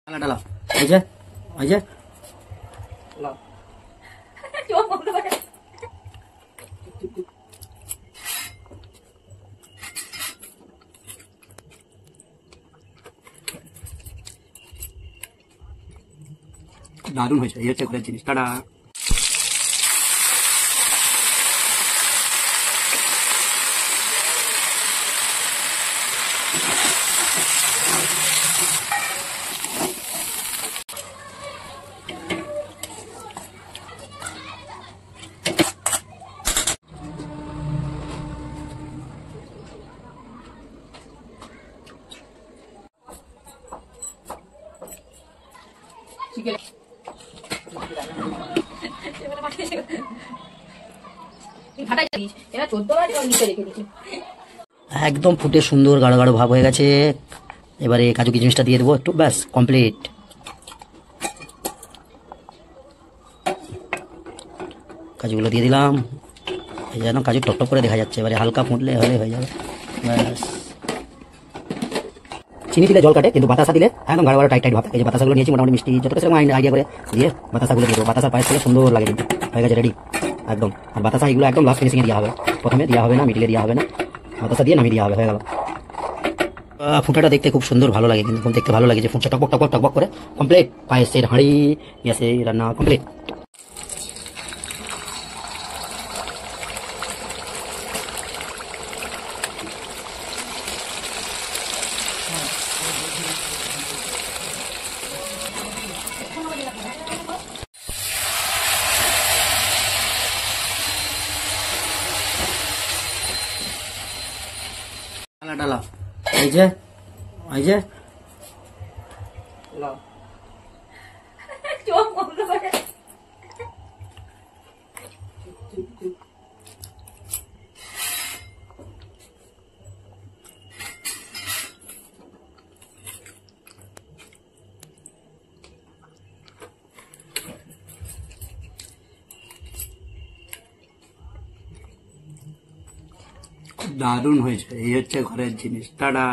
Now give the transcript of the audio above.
ডালা ডালা এই যে এই যে দারুণ হয়েছে। এই হচ্ছে ঘরের জিনিস। টাটা। একদম ফুটে সুন্দর গাঢ় গাঢ় ভাব হয়ে গেছে। এবারে কাজু কিশমিশটা দিয়ে দেবো একটু, ব্যাস কমপ্লিট। কাজুগুলো দিয়ে দিলাম, এই যেন কাজু টকটক করে দেখা যাচ্ছে। এবারে হালকা ফুটলে হলে হয়ে যাবে, ব্যাস। চিনি দিলে জল কাটে, কিন্তু বাতাসা দিলে একদম গাঢ় গাঢ় টাইট টাইট ভাব। এই যে বাতাসাগুলো নিয়েছি মোটামুটি মিষ্টি যতটা সেরকম আইডিয়া করে দিয়ে বাতাসাগুলো দিয়ে দেবো। বাতাসা পায়েস খেলে সুন্দর লাগে, কিন্তু হয়ে গেছে রেডি একদম। আর বাতাসা এগুলো একদম লাস্ট ফিনিশিংয়ে দেওয়া হবে, প্রথমে দেওয়া হবে না, মিডিলে দেওয়া হবে না, বাতাসা দিয়ে নামিয়ে দেওয়া হবে, হয়ে গেল। ফুটাটা দেখতে খুব সুন্দর ভালো লাগে, কিন্তু দেখতে ভালো লাগে যে ফুটটা টকবক টকবক টকবক করে কমপ্লিট। পায়েসের হাঁড়ি গ্যাসে রান্না কমপ্লিট। ডালা ডালা এই যে এই যে দারুণ হয়েছে। এই হচ্ছে ঘরের জিনিস। টাটা।